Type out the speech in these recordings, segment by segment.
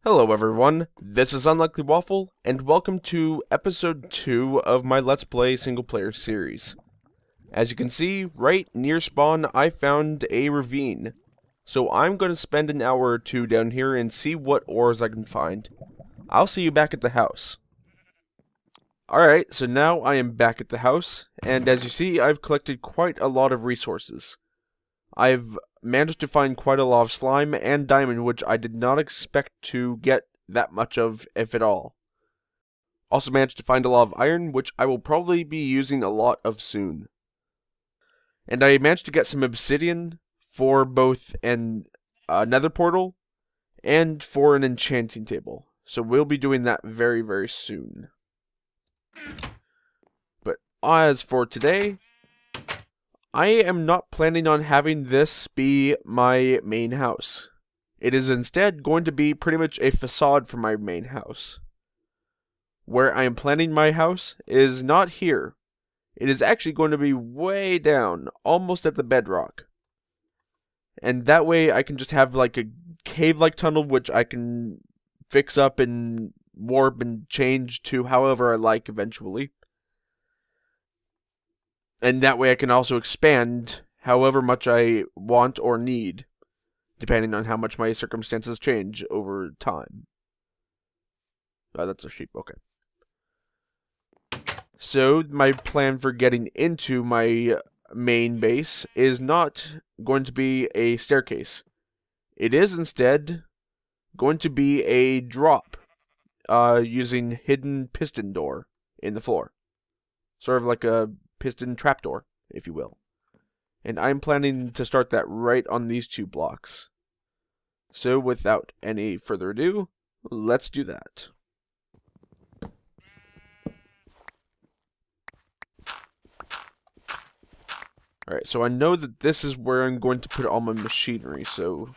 Hello everyone, this is Unlikely Waffle, and welcome to episode 2 of my Let's Play single player series. As you can see, right near spawn I found a ravine, so I'm going to spend an hour or two down here and see what ores I can find. I'll see you back at the house. Alright, so now I am back at the house, and as you see I've collected quite a lot of resources. I've managed to find quite a lot of slime and diamond, which I did not expect to get that much of, if at all. Also managed to find a lot of iron, which I will probably be using a lot of soon. And I managed to get some obsidian for both an nether portal and for an enchanting table. So we'll be doing that very, very soon. But as for today, I am not planning on having this be my main house. It is instead going to be pretty much a facade for my main house. Where I am planning my house is not here. It is actually going to be way down, almost at the bedrock. And that way I can just have like a cave-like tunnel which I can fix up and warp and change to however I like eventually. And that way I can also expand however much I want or need, depending on how much my circumstances change over time. Oh, that's a sheep, okay. So, my plan for getting into my main base is not going to be a staircase. It is instead going to be a drop, using hidden piston door in the floor. Sort of like a piston trapdoor, if you will. And I'm planning to start that right on these two blocks. So without any further ado, let's do that. Alright, so I know that this is where I'm going to put all my machinery, so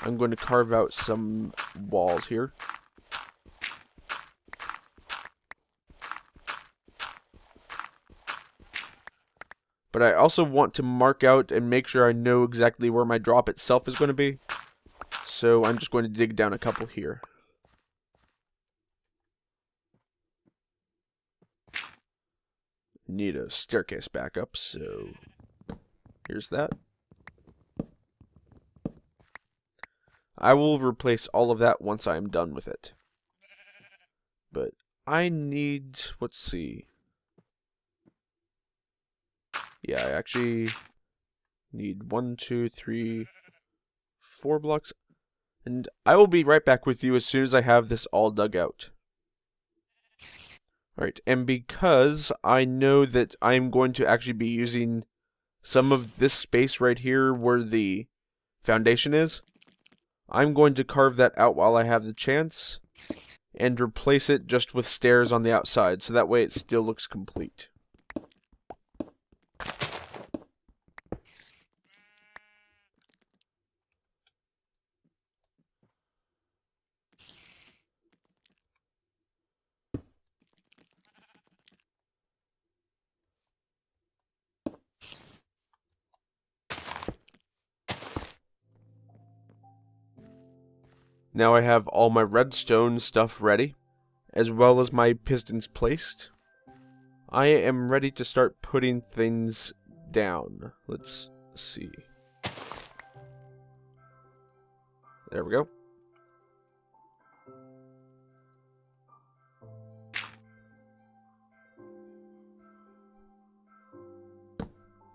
I'm going to carve out some walls here. But I also want to mark out and make sure I know exactly where my drop itself is going to be. So I'm just going to dig down a couple here. Need a staircase backup, so here's that. I will replace all of that once I am done with it. But I need, let's see. Yeah, I actually need 1, 2, 3, 4 blocks. And I will be right back with you as soon as I have this all dug out. Alright, and because I know that I'm going to actually be using some of this space right here where the foundation is, I'm going to carve that out while I have the chance and replace it just with stairs on the outside, so that way it still looks complete. Now I have all my redstone stuff ready, as well as my pistons placed. I am ready to start putting things down. Let's see. There we go.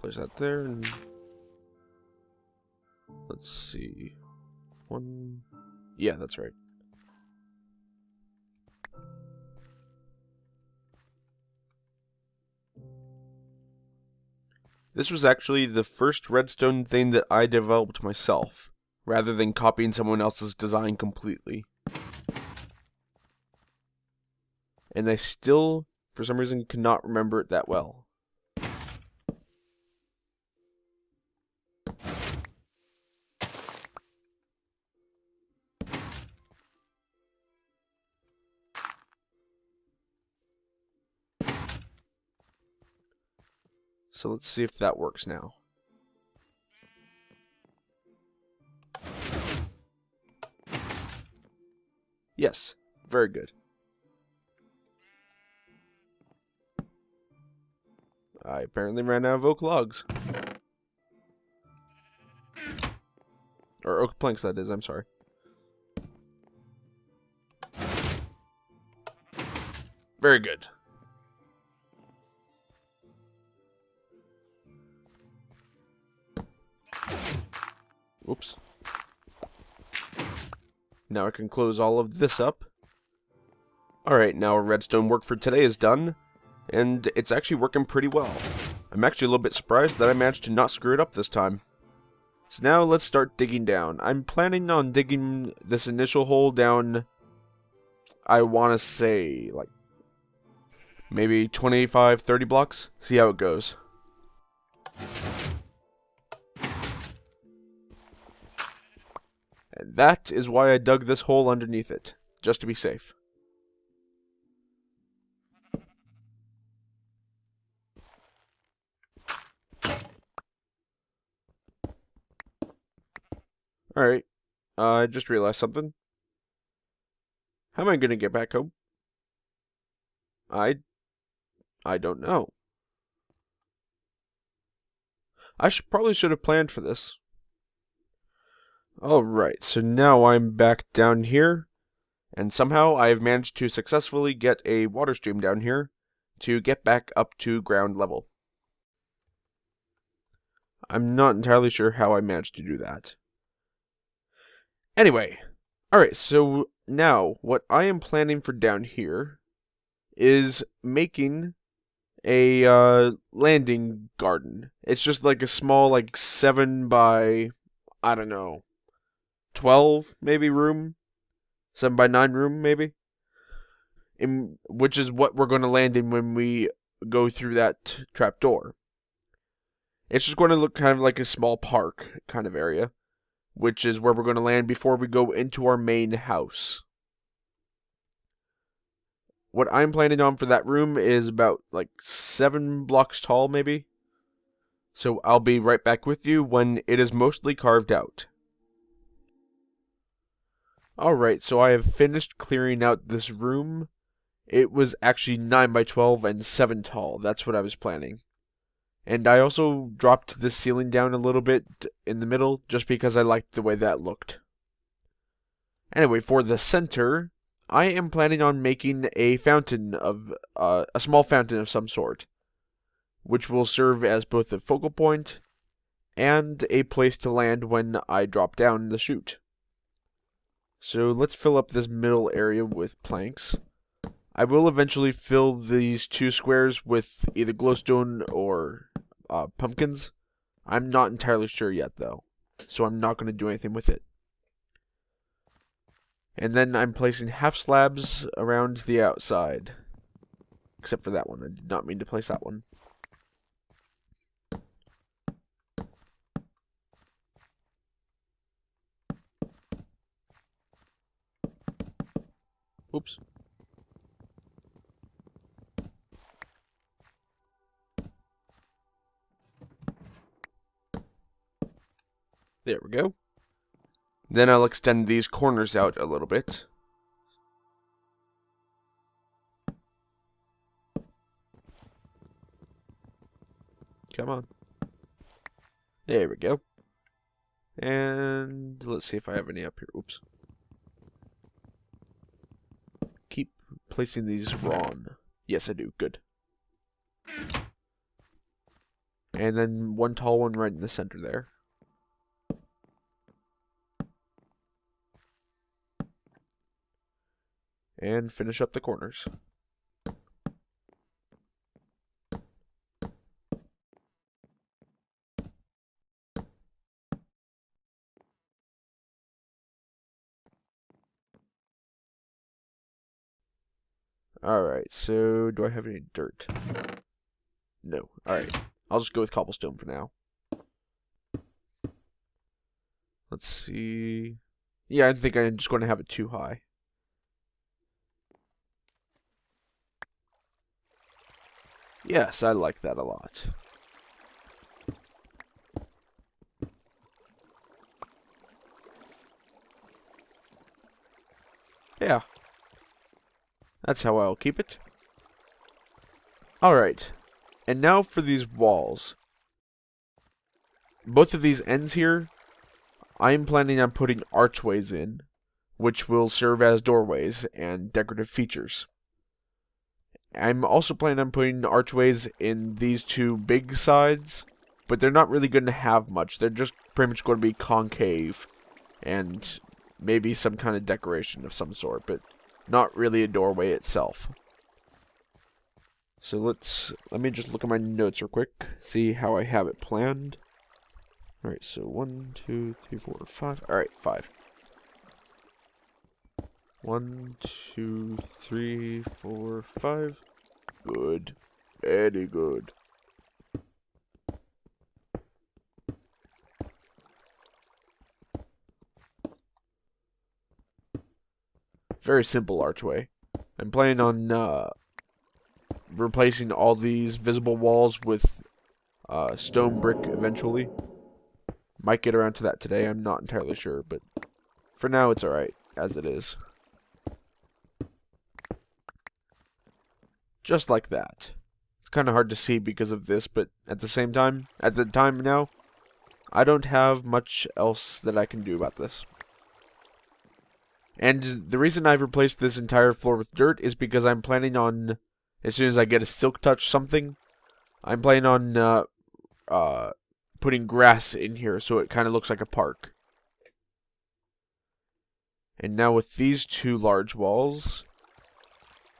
Place that there, and let's see. One. Yeah, that's right. This was actually the first redstone thing that I developed myself, rather than copying someone else's design completely. And I still, for some reason, cannot remember it that well. So let's see if that works now. Yes, very good. I apparently ran out of oak logs. Or oak planks, that is, I'm sorry. Very good. Oops. Now I can close all of this up. Alright, now our redstone work for today is done, and it's actually working pretty well. I'm actually a little bit surprised that I managed to not screw it up this time. So now let's start digging down. I'm planning on digging this initial hole down, I want to say, like, maybe 25, 30 blocks. See how it goes. And that is why I dug this hole underneath it, just to be safe. Alright, I just realized something. How am I going to get back home? I don't know. I probably should have planned for this. Alright, so now I'm back down here, and somehow I have managed to successfully get a water stream down here to get back up to ground level. I'm not entirely sure how I managed to do that. Anyway, alright, so now what I am planning for down here is making a landing garden. It's just like a small, like 7 by, I don't know, 12 maybe room, 7 by 9 room maybe, which is what we're going to land in when we go through that trapdoor. It's just going to look kind of like a small park kind of area, which is where we're going to land before we go into our main house. What I'm planning on for that room is about like 7 blocks tall, maybe. So I'll be right back with you when it is mostly carved out. Alright, so I have finished clearing out this room. It was actually 9 by 12 and 7 tall. That's what I was planning. And I also dropped the ceiling down a little bit in the middle, just because I liked the way that looked. Anyway, for the center, I am planning on making a fountain of, a small fountain of some sort, which will serve as both a focal point and a place to land when I drop down the chute. So let's fill up this middle area with planks. I will eventually fill these 2 squares with either glowstone or pumpkins. I'm not entirely sure yet, though, so I'm not going to do anything with it. And then I'm placing half slabs around the outside. Except for that one. I did not mean to place that one. Oops. There we go. Then I'll extend these corners out a little bit. Come on. There we go. And let's see if I have any up here. Oops. Keep placing these wrong. Yes, I do. Good. And then one tall one right in the center there. And finish up the corners. Alright, so do I have any dirt? No. Alright, I'll just go with cobblestone for now. Let's see. Yeah, I think I'm just going to have it too high. Yes, I like that a lot. Yeah, That's how I'll keep it. Alright, and now for these walls. Both of these ends here, I'm planning on putting archways in, which will serve as doorways and decorative features. I'm also planning on putting archways in these two big sides, but they're not really going to have much. They're just pretty much going to be concave, and maybe some kind of decoration of some sort, but not really a doorway itself. So let me just look at my notes real quick, see how I have it planned. Alright, so 1, 2, 3, 4, 5. Alright, 5. 1, 2, 3, 4, 5. Good. Very good. Very simple archway. I'm planning on replacing all these visible walls with stone brick eventually. Might get around to that today, I'm not entirely sure, but for now it's alright, as it is. Just like that. It's kind of hard to see because of this, but at the same time, at the time now, I don't have much else that I can do about this. And the reason I've replaced this entire floor with dirt is because I'm planning on, as soon as I get a silk touch something, I'm planning on putting grass in here so it kind of looks like a park. And now with these two large walls,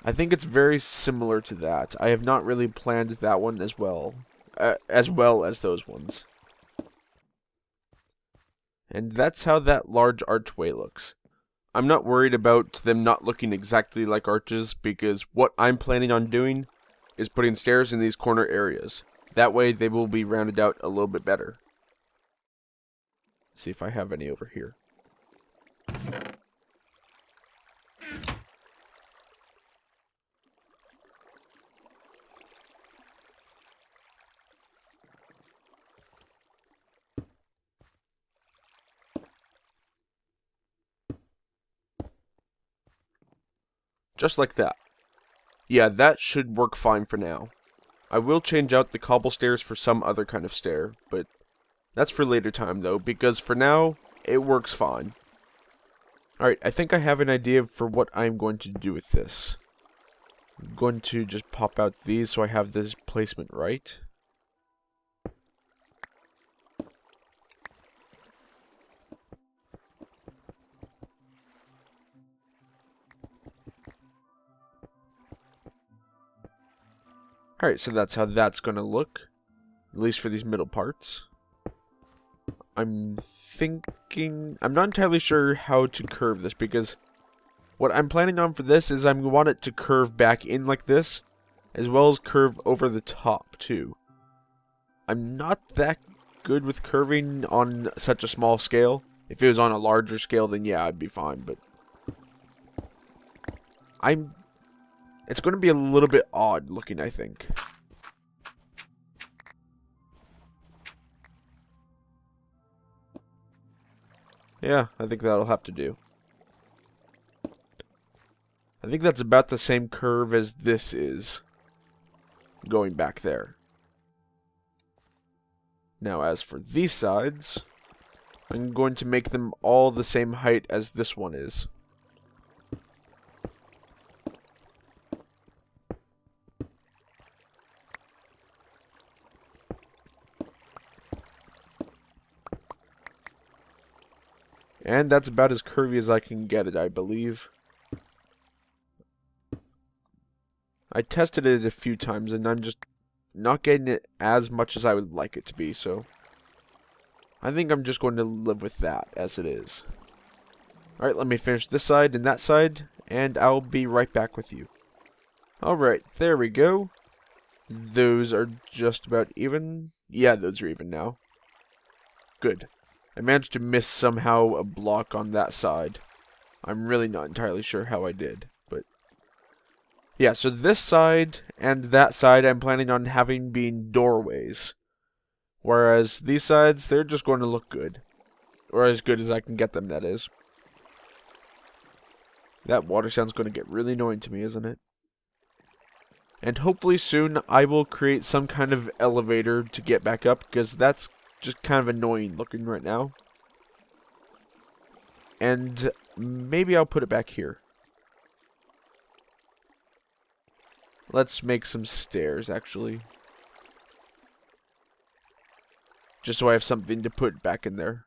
I think it's very similar to that. I have not really planned that one as well as those ones. And that's how that large archway looks. I'm not worried about them not looking exactly like arches, because what I'm planning on doing is putting stairs in these corner areas. That way they will be rounded out a little bit better. See if I have any over here. Just like that. Yeah, that should work fine for now. I will change out the cobble stairs for some other kind of stair, but that's for later time though, because for now, it works fine. Alright, I think I have an idea for what I'm going to do with this. I'm going to just pop out these so I have this placement right. Alright, so that's how that's going to look. At least for these middle parts. I'm not entirely sure how to curve this, because what I'm planning on for this is I want it to curve back in like this, as well as curve over the top too. I'm not that good with curving on such a small scale. If it was on a larger scale, then yeah, I'd be fine, but it's going to be a little bit odd looking, I think. Yeah, I think that'll have to do. I think that's about the same curve as this is, going back there. Now, as for these sides, I'm going to make them all the same height as this one is. And that's about as curvy as I can get it, I believe. I tested it a few times, and I'm just not getting it as much as I would like it to be, so I think I'm just going to live with that as it is. Alright, let me finish this side and that side, and I'll be right back with you. Alright, there we go. Those are just about even. Yeah, those are even now. Good. I managed to miss somehow a block on that side. I'm really not entirely sure how I did, but yeah, so this side and that side I'm planning on having being doorways. Whereas these sides, they're just going to look good. Or as good as I can get them, that is. That water sound's going to get really annoying to me, isn't it? And hopefully soon I will create some kind of elevator to get back up, because that's just kind of annoying looking right now. And maybe I'll put it back here. Let's make some stairs, actually. Just so I have something to put back in there.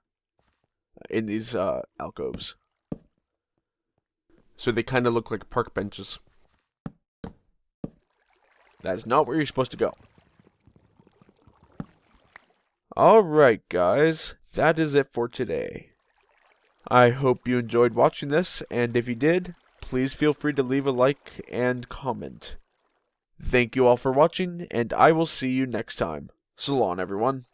In these alcoves. So they kind of look like park benches. That's not where you're supposed to go. Alright guys, that is it for today. I hope you enjoyed watching this, and if you did, please feel free to leave a like and comment. Thank you all for watching, and I will see you next time. So long, everyone.